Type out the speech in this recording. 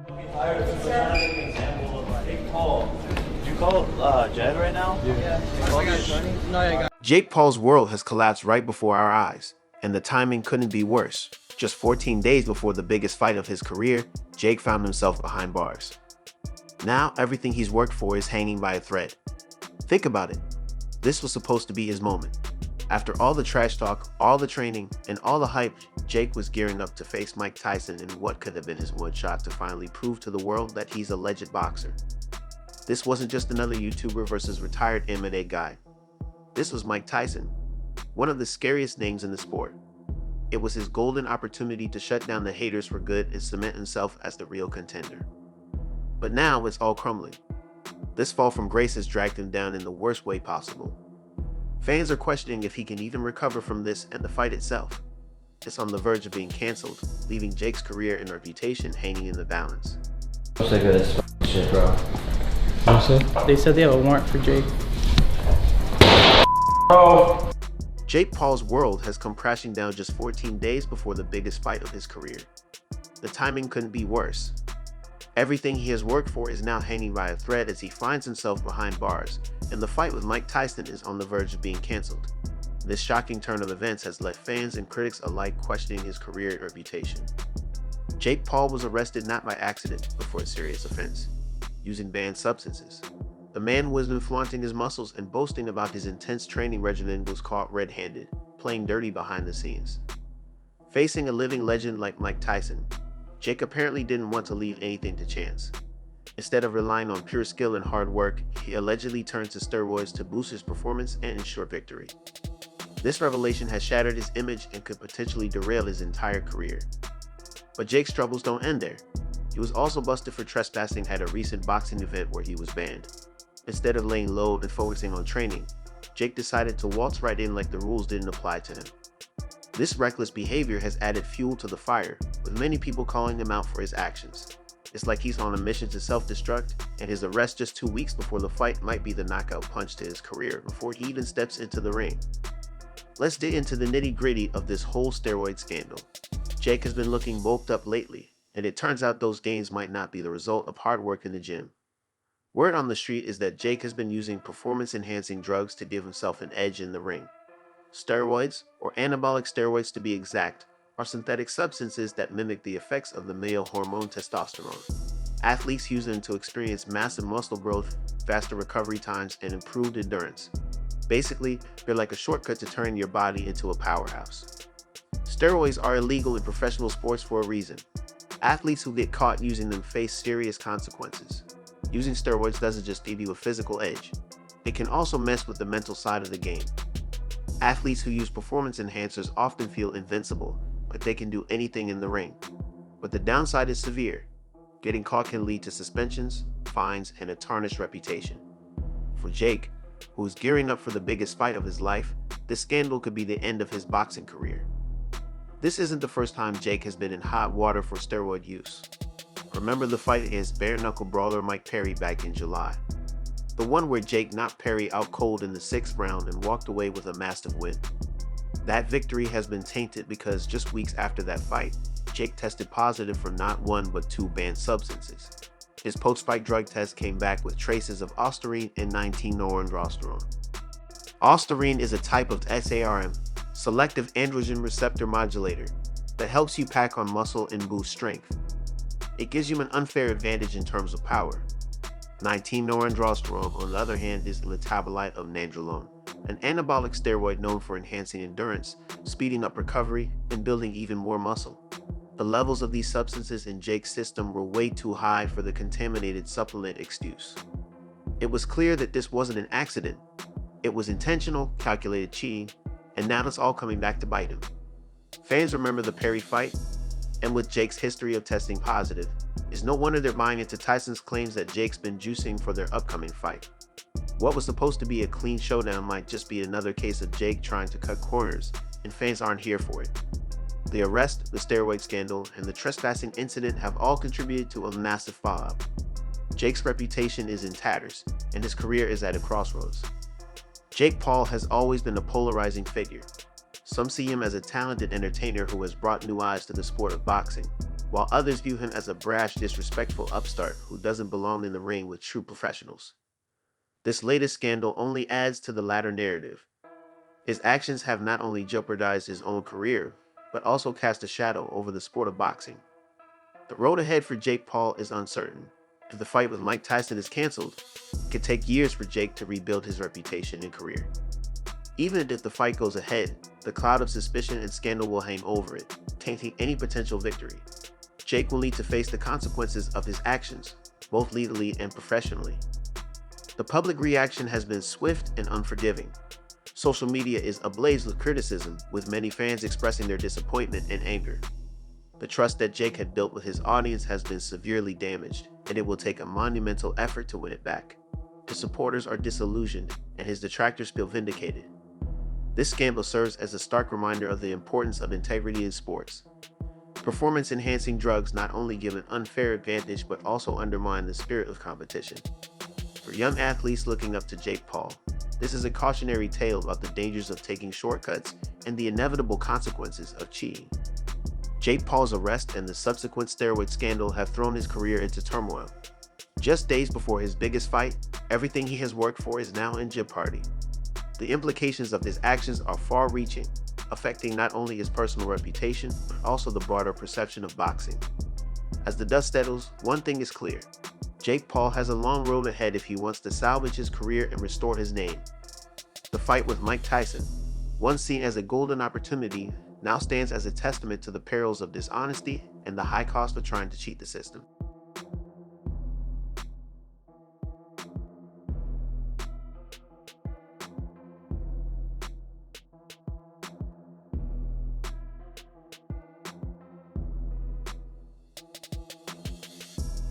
Hired to present an example of Jake Paul. Did you call Jed right now? Yeah. Jake Paul's world has collapsed right before our eyes, and the timing couldn't be worse. Just 14 days before the biggest fight of his career, Jake found himself behind bars. Now everything he's worked for is hanging by a thread. Think about it. This was supposed to be his moment. After all the trash talk, all the training, and all the hype, Jake was gearing up to face Mike Tyson in what could have been his one shot to finally prove to the world that he's a legit boxer. This wasn't just another YouTuber versus retired MMA guy. This was Mike Tyson, one of the scariest names in the sport. It was his golden opportunity to shut down the haters for good and cement himself as the real contender. But now it's all crumbling. This fall from grace has dragged him down in the worst way possible. Fans are questioning if he can even recover from this, and the fight itself is on the verge of being cancelled, leaving Jake's career and reputation hanging in the balance. I'm sick of this shit, bro. What's up? They said they have a warrant for Jake. Bro. Jake Paul's world has come crashing down just 14 days before the biggest fight of his career. The timing couldn't be worse. Everything he has worked for is now hanging by a thread as he finds himself behind bars, and the fight with Mike Tyson is on the verge of being cancelled. This shocking turn of events has left fans and critics alike questioning his career and reputation. Jake Paul was arrested not by accident, but for a serious offense, using banned substances. The man who has been flaunting his muscles and boasting about his intense training regimen was caught red-handed, playing dirty behind the scenes. Facing a living legend like Mike Tyson, Jake apparently didn't want to leave anything to chance. Instead of relying on pure skill and hard work, he allegedly turned to steroids to boost his performance and ensure victory. This revelation has shattered his image and could potentially derail his entire career. But Jake's troubles don't end there. He was also busted for trespassing at a recent boxing event where he was banned. Instead of laying low and focusing on training, Jake decided to waltz right in like the rules didn't apply to him. This reckless behavior has added fuel to the fire, with many people calling him out for his actions. It's like he's on a mission to self-destruct, and his arrest just 2 weeks before the fight might be the knockout punch to his career before he even steps into the ring. Let's dig into the nitty-gritty of this whole steroid scandal. Jake has been looking bulked up lately, and it turns out those gains might not be the result of hard work in the gym. Word on the street is that Jake has been using performance-enhancing drugs to give himself an edge in the ring. Steroids, or anabolic steroids to be exact, are synthetic substances that mimic the effects of the male hormone testosterone. Athletes use them to experience massive muscle growth, faster recovery times, and improved endurance. Basically, they're like a shortcut to turning your body into a powerhouse. Steroids are illegal in professional sports for a reason. Athletes who get caught using them face serious consequences. Using steroids doesn't just give you a physical edge, it can also mess with the mental side of the game. Athletes who use performance enhancers often feel invincible, like they can do anything in the ring. But the downside is severe. Getting caught can lead to suspensions, fines, and a tarnished reputation. For Jake, who is gearing up for the biggest fight of his life, this scandal could be the end of his boxing career. This isn't the first time Jake has been in hot water for steroid use. Remember the fight against bare-knuckle brawler Mike Perry back in July. The one where Jake knocked Perry out cold in the 6th round and walked away with a massive win. That victory has been tainted because just weeks after that fight, Jake tested positive for not 1 but 2 banned substances. His post-fight drug test came back with traces of ostarine and 19-norandrosterone. Ostarine is a type of SARM, selective androgen receptor modulator, that helps you pack on muscle and boost strength. It gives you an unfair advantage in terms of power. 19-norandrosterone, on the other hand, is the metabolite of nandrolone, an anabolic steroid known for enhancing endurance, speeding up recovery, and building even more muscle. The levels of these substances in Jake's system were way too high for the contaminated supplement excuse. It was clear that this wasn't an accident. It was intentional, calculated cheating, and now it's all coming back to bite him. Fans remember the Perry fight, and with Jake's history of testing positive, it's no wonder they're buying into Tyson's claims that Jake's been juicing for their upcoming fight. What was supposed to be a clean showdown might just be another case of Jake trying to cut corners, and fans aren't here for it. The arrest, the steroid scandal, and the trespassing incident have all contributed to a massive fallout. Jake's reputation is in tatters, and his career is at a crossroads. Jake Paul has always been a polarizing figure. Some see him as a talented entertainer who has brought new eyes to the sport of boxing, while others view him as a brash, disrespectful upstart who doesn't belong in the ring with true professionals. This latest scandal only adds to the latter narrative. His actions have not only jeopardized his own career, but also cast a shadow over the sport of boxing. The road ahead for Jake Paul is uncertain. If the fight with Mike Tyson is canceled, it could take years for Jake to rebuild his reputation and career. Even if the fight goes ahead, the cloud of suspicion and scandal will hang over it, tainting any potential victory. Jake will need to face the consequences of his actions, both legally and professionally. The public reaction has been swift and unforgiving. Social media is ablaze with criticism, with many fans expressing their disappointment and anger. The trust that Jake had built with his audience has been severely damaged, and it will take a monumental effort to win it back. His supporters are disillusioned, and his detractors feel vindicated. This scandal serves as a stark reminder of the importance of integrity in sports. Performance-enhancing drugs not only give an unfair advantage but also undermine the spirit of competition. For young athletes looking up to Jake Paul, this is a cautionary tale about the dangers of taking shortcuts and the inevitable consequences of cheating. Jake Paul's arrest and the subsequent steroid scandal have thrown his career into turmoil. Just days before his biggest fight, everything he has worked for is now in jeopardy. The implications of his actions are far-reaching, affecting not only his personal reputation, but also the broader perception of boxing. As the dust settles, one thing is clear. Jake Paul has a long road ahead if he wants to salvage his career and restore his name. The fight with Mike Tyson, once seen as a golden opportunity, now stands as a testament to the perils of dishonesty and the high cost of trying to cheat the system.